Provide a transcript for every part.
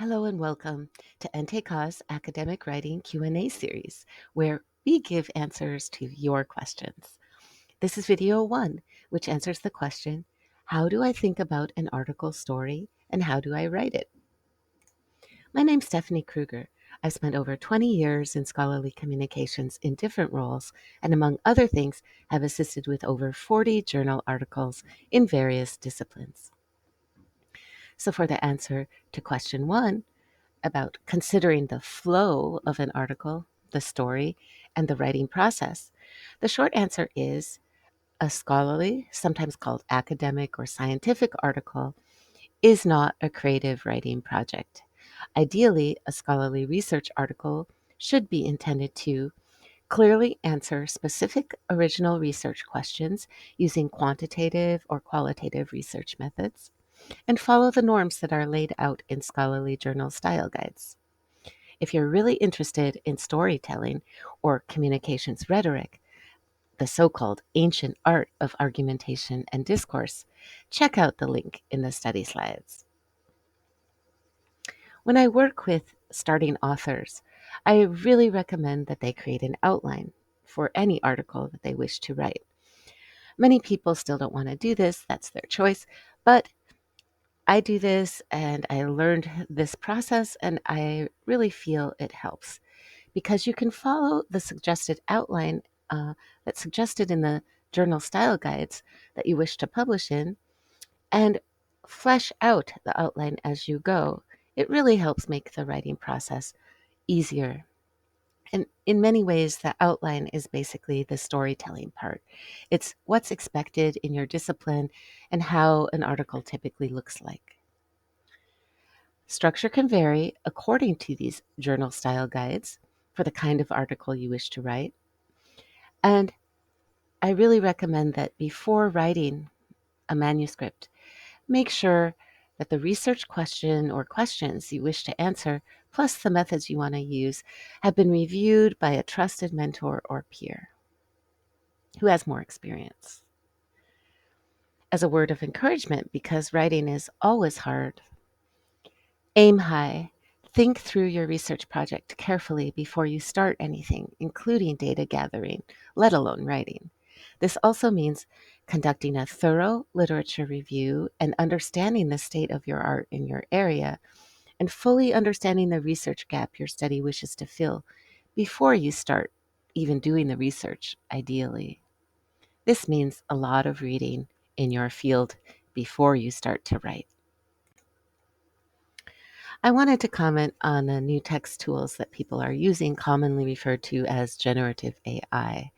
Hello and welcome to NTK's Academic Writing Q&A series, where we give answers to your questions. This is video 1, which answers the question, how do I think about an article story and how do I write it? My name's Stephanie Krueger. I've spent over 20 years in scholarly communications in different roles, and among other things, have assisted with over 40 journal articles in various disciplines. So for the answer to question 1, about considering the flow of an article, the story, and the writing process, the short answer is a scholarly, sometimes called academic or scientific article, is not a creative writing project. Ideally, a scholarly research article should be intended to clearly answer specific original research questions using quantitative or qualitative research methods, and follow the norms that are laid out in scholarly journal style guides. If you're really interested in storytelling or communications rhetoric, the so-called ancient art of argumentation and discourse, check out the link in the study slides. When I work with starting authors, I really recommend that they create an outline for any article that they wish to write. Many people still don't want to do this, that's their choice, but I do this and I learned this process and I really feel it helps, because you can follow the suggested outline that's suggested in the journal style guides that you wish to publish in and flesh out the outline as you go. It really helps make the writing process easier. And in many ways, the outline is basically the storytelling part. It's what's expected in your discipline and how an article typically looks like. Structure can vary according to these journal style guides for the kind of article you wish to write. And I really recommend that before writing a manuscript, make sure that the research question or questions you wish to answer, plus the methods you want to use, have been reviewed by a trusted mentor or peer who has more experience. As a word of encouragement, because writing is always hard, aim high. Think through your research project carefully before you start anything, including data gathering, let alone writing. This also means conducting a thorough literature review and understanding the state of your art in your area, and fully understanding the research gap your study wishes to fill before you start even doing the research, ideally. This means a lot of reading in your field before you start to write. I wanted to comment on the new text tools that people are using, commonly referred to as generative AI.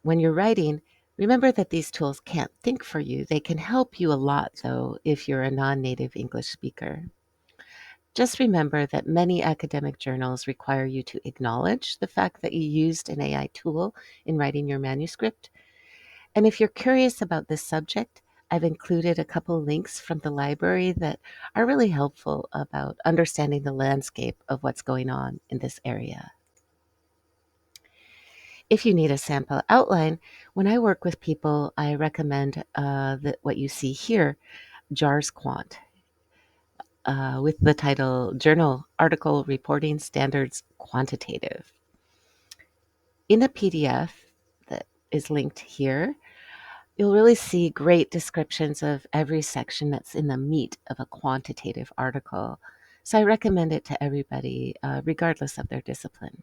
When you're writing, remember that these tools can't think for you. They can help you a lot, though, if you're a non-native English speaker. Just remember that many academic journals require you to acknowledge the fact that you used an AI tool in writing your manuscript. And if you're curious about this subject, I've included a couple links from the library that are really helpful about understanding the landscape of what's going on in this area. If you need a sample outline, when I work with people, I recommend what you see here, JARS Quant, with the title Journal Article Reporting Standards Quantitative. In a PDF that is linked here, you'll really see great descriptions of every section that's in the meat of a quantitative article. So I recommend it to everybody, regardless of their discipline.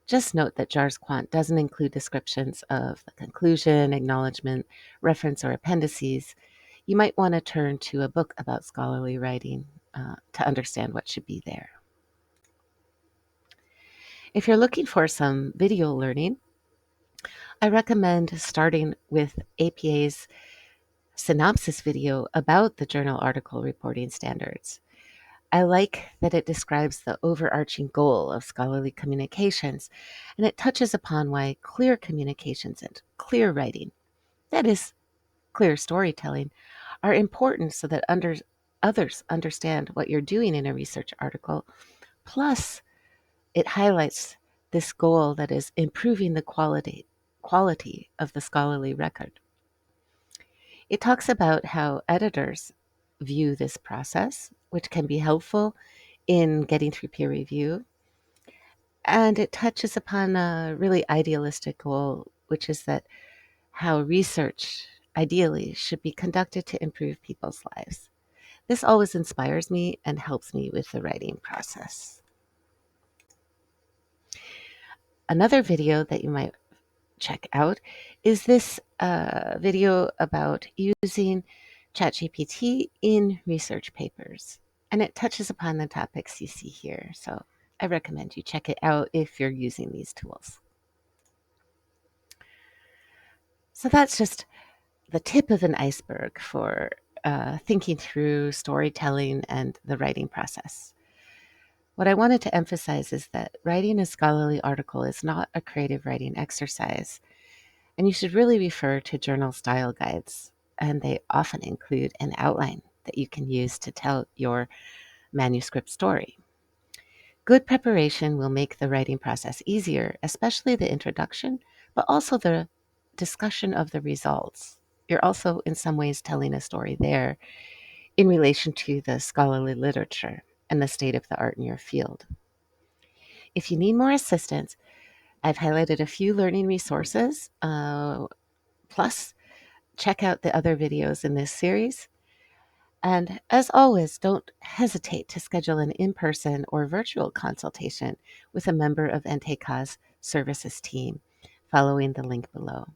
Just note that JARS Quant doesn't include descriptions of the conclusion, acknowledgement, reference, or appendices. You might want to turn to a book about scholarly writing to understand what should be there. If you're looking for some video learning, I recommend starting with APA's synopsis video about the journal article reporting standards. I like that it describes the overarching goal of scholarly communications, and it touches upon why clear communications and clear writing, that is, clear storytelling, are important so that others understand what you're doing in a research article. Plus, it highlights this goal that is improving the quality of the scholarly record. It talks about how editors view this process, which can be helpful in getting through peer review. And it touches upon a really idealistic goal, which is that how research ideally should be conducted to improve people's lives. This always inspires me and helps me with the writing process. Another video that you might check out is this video about using ChatGPT in research papers. And it touches upon the topics you see here. So I recommend you check it out if you're using these tools. So that's just the tip of an iceberg for thinking through storytelling and the writing process. What I wanted to emphasize is that writing a scholarly article is not a creative writing exercise, and you should really refer to journal style guides, and they often include an outline that you can use to tell your manuscript story. Good preparation will make the writing process easier, especially the introduction, but also the discussion of the results. You're also, in some ways, telling a story there in relation to the scholarly literature and the state of the art in your field. If you need more assistance, I've highlighted a few learning resources. Plus, check out the other videos in this series. And as always, don't hesitate to schedule an in-person or virtual consultation with a member of NTK's services team following the link below.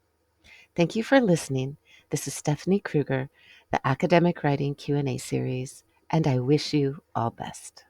Thank you for listening. This is Stephanie Krueger, the Academic Writing Q&A series, and I wish you all best.